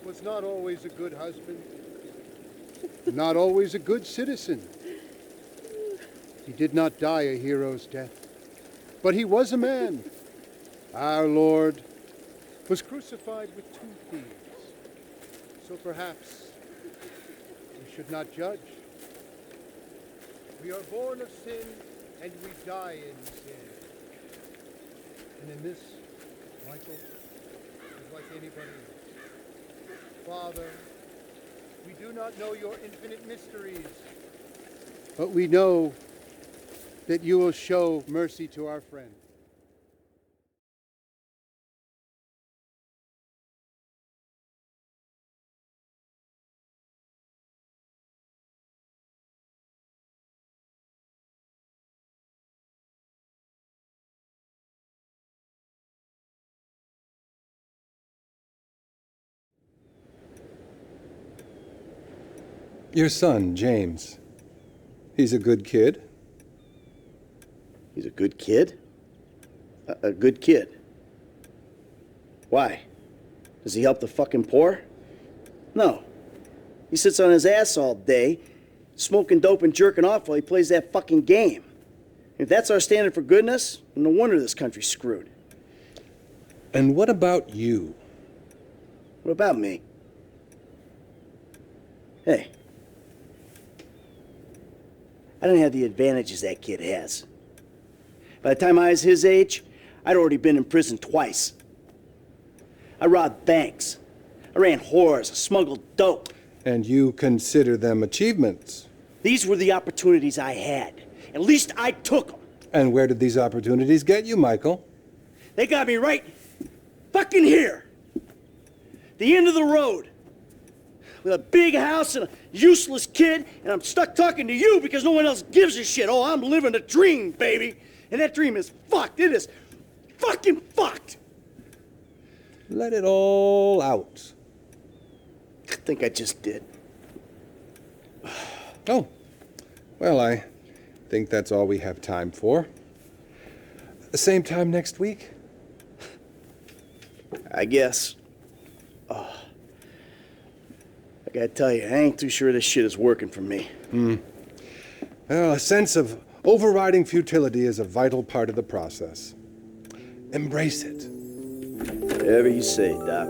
was not always a good husband, not always a good citizen. He did not die a hero's death, but he was a man. Our Lord was crucified with 2 thieves. So perhaps we should not judge. We are born of sin and we die in sin. And in this, Michael is like anybody else. Father, we do not know your infinite mysteries, but we know that you will show mercy to our friend. Your son, James. He's a good kid. He's a good kid? A good kid? Why? Does he help the fucking poor? No. He sits on his ass all day, smoking dope and jerking off while he plays that fucking game. If that's our standard for goodness, no wonder this country's screwed. And what about you? What about me? Hey. I didn't have the advantages that kid has. By the time I was his age, I'd already been in prison twice. I robbed banks. I ran whores. I smuggled dope. And you consider them achievements? These were the opportunities I had. At least I took them. And where did these opportunities get you, Michael? They got me right fucking here. The end of the road. With a big house and a useless kid, and I'm stuck talking to you because no one else gives a shit. Oh, I'm living a dream, baby. And that dream is fucked. It is fucking fucked. Let it all out. I think I just did. Oh, well, I think that's all we have time for. The same time next week? I guess. I gotta tell you, I ain't too sure this shit is working for me. Well, a sense of overriding futility is a vital part of the process. Embrace it. Whatever you say, Doc.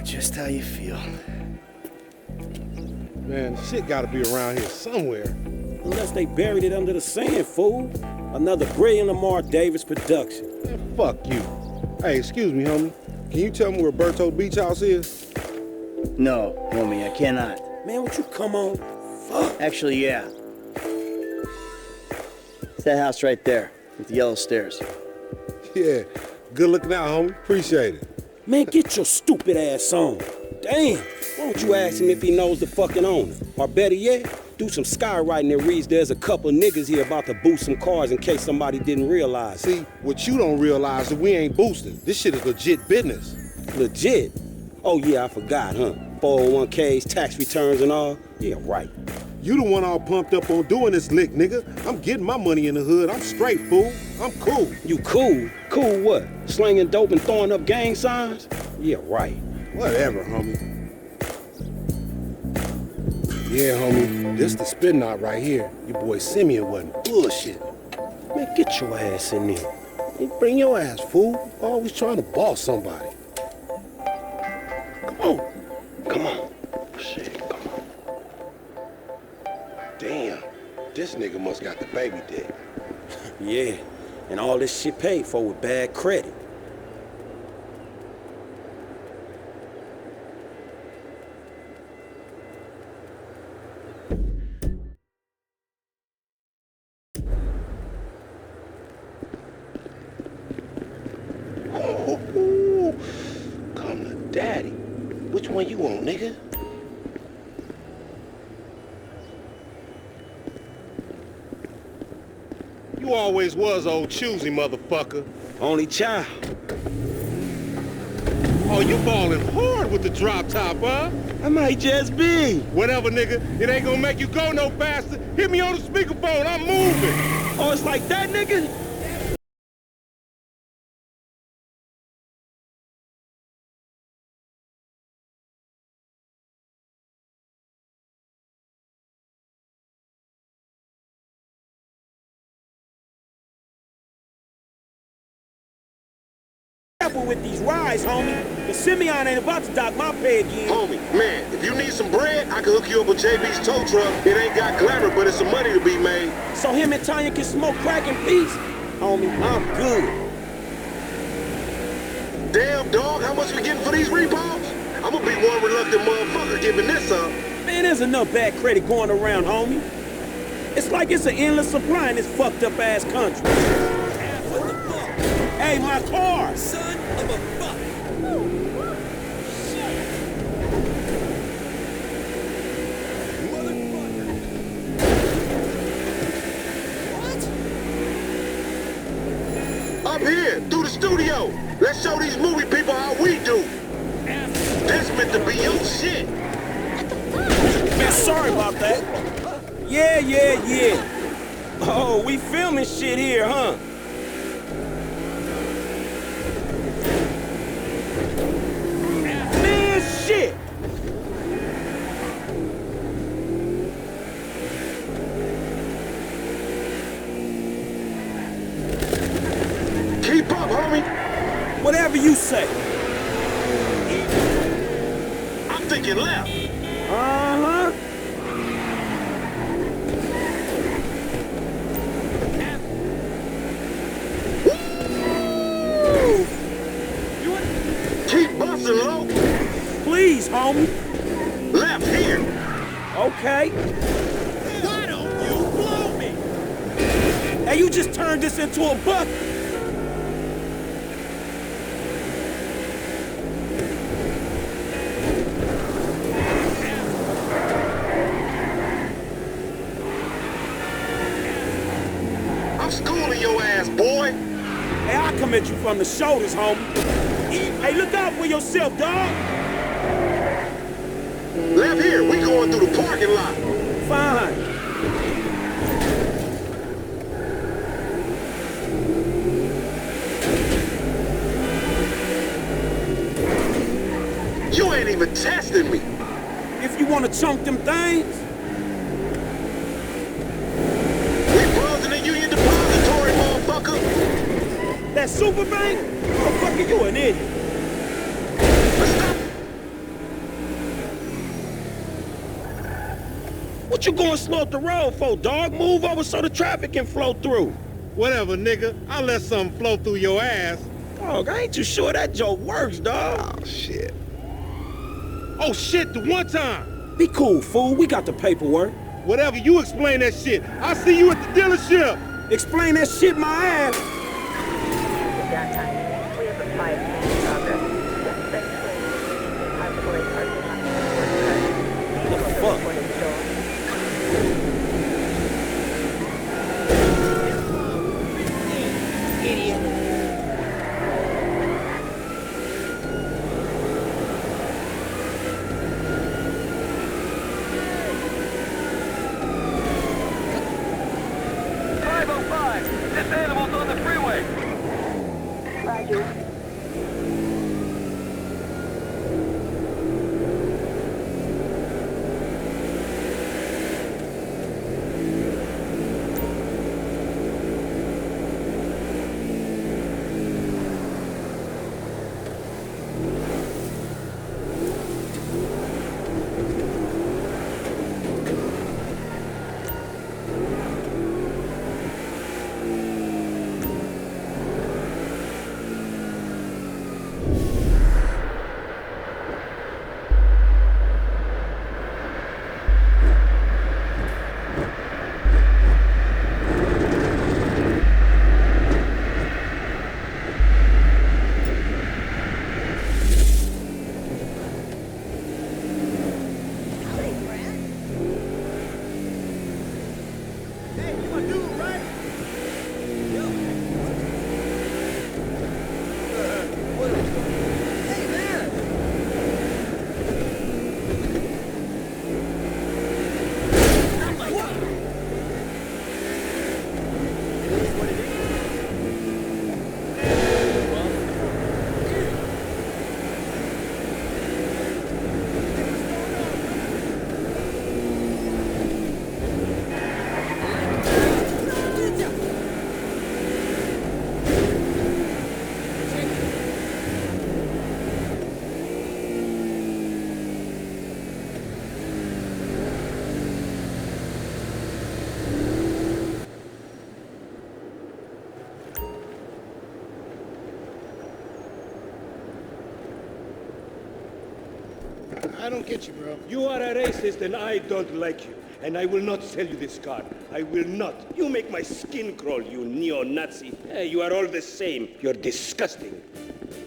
Just how you feel. Man, shit gotta be around here somewhere. Unless they buried it under the sand, fool. Another brilliant Lamar Davis production. Man, fuck you. Hey, excuse me, homie. Can you tell me where Berto's beach house is? No, homie, I cannot. Man, would you come on? Fuck. Actually, yeah. It's that house right there, with the yellow stairs. Yeah, good looking out, homie. Appreciate it. Man, get your stupid ass on. Damn, why don't you ask him if he knows the fucking owner? Or better yet, do some skywriting that reads there's a couple niggas here about to boost some cars in case somebody didn't realize. See, what you don't realize is we ain't boosting. This shit is legit business. Legit? Oh yeah, I forgot, huh? 401ks, tax returns and all? Yeah, right. You the one all pumped up on doing this lick, nigga. I'm getting my money in the hood. I'm straight, fool. I'm cool. You cool? Cool what? Slinging dope and throwing up gang signs? Yeah, right. Whatever, homie. Yeah, homie. This the spin knot right here. Your boy Simeon wasn't bullshit. Man, get your ass in there. Hey, bring your ass, fool. Always trying to boss somebody. on. Come on. Shit, come on. Damn, this nigga must got the baby dick. Yeah, and all this shit paid for with bad credit. Ooh, come to daddy. Which one you want, nigga? You always was old choosy, motherfucker. Only child. Oh, you balling hard with the drop top, huh? I might just be. Whatever, nigga. It ain't gonna make you go no faster. Hit me on the speakerphone. I'm moving. Oh, it's like that, nigga? Careful with these rides, homie. The Simeon ain't about to dock my pay again. Homie, man, if you need some bread, I can hook you up with JB's tow truck. It ain't got glamour, but it's some money to be made. So him and Tanya can smoke crack in peace? Homie, I'm good. Damn, dog, how much we getting for these repos? I'm gonna be one reluctant motherfucker giving this up. Man, there's enough bad credit going around, homie. It's like it's an endless supply in this fucked up ass country. What the fuck? Hey, my car! Son of a fuck! Up here, through the studio. Let's show these movie people how we do. This meant to be your shit. Man, sorry about that. Yeah. Oh, we filming shit here, huh? Man, shit! Keep up, homie. Whatever you say. I'm thinking left. Uh-huh. Keep busting low. Please, homie. Left here. Okay. Why don't you blow me? Hey, you just turned this into a buck. I'm schooling your ass, boy. Hey, I'll come at you from the shoulders, homie. Hey, look out for yourself, dog. Left here, we going through the parking lot. Fine. You ain't even testing me. If you want to chunk them things, We buzzing in Union Depository, motherfucker. that super bank, motherfucker, you an idiot. Let's stop. What you going slow up the road for, dog? Move over so the traffic can flow through. Whatever, nigga. I'll let something flow through your ass. Dog, I ain't too sure that joke works, dog. Oh, shit. Oh, shit, the one time. Be cool, fool. We got the paperwork. Whatever, you explain that shit. I'll see you at the dealership. Explain that shit my ass. What the fuck? I don't get you, bro. You are a racist and I don't like you. And I will not sell you this car. I will not. You make my skin crawl, you neo-Nazi. You are all the same. You're disgusting.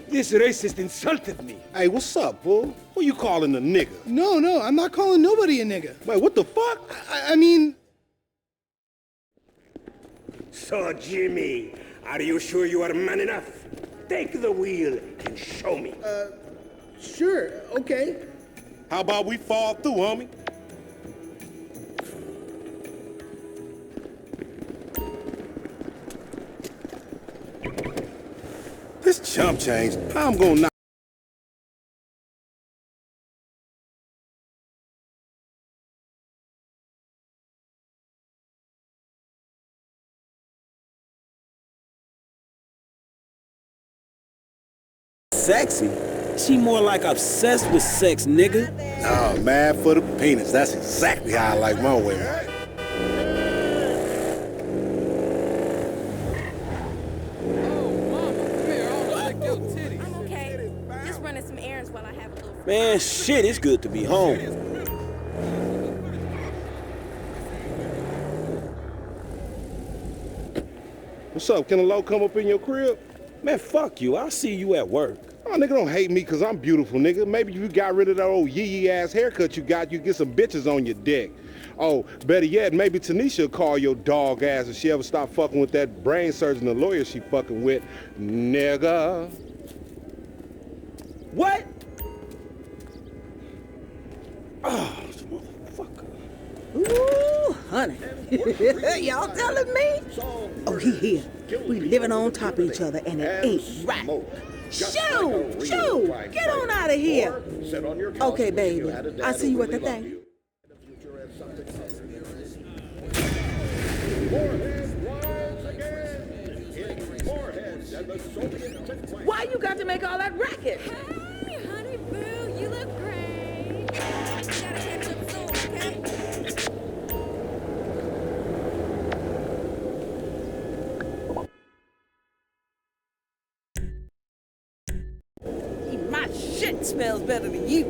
This racist insulted me. Hey, what's up, fool? Who you calling a nigga? No, I'm not calling nobody a nigga. Wait, what the fuck? I mean... So, Jimmy, are you sure you are man enough? Take the wheel and show me. Sure, okay. How about we fall through, homie? This chump change, how I'm gonna knock. Sexy? She more like obsessed with sex, nigga. Oh, mad for the penis. That's exactly how I like my women. Man, shit, it's good to be home. What's up? Can a low come up in your crib? Man, fuck you. I'll see you at work. Oh, nigga, don't hate me because I'm beautiful, nigga. Maybe if you got rid of that old yee-yee ass haircut you got, you get some bitches on your dick. Oh, better yet, maybe Tanisha will call your dog ass if she ever stop fucking with that brain surgeon, the lawyer she fucking with, nigga. What? Oh, this motherfucker. Ooh, honey. Y'all telling me? Oh, he here. We living on top of each other, and it ain't right. Shoo! Get on out of here. Okay, baby. I'll see you at the thing. Why you got to make all that racket? Hey, honey boo, you look great. Gotta catch up soon, okay? My shit smells better than you.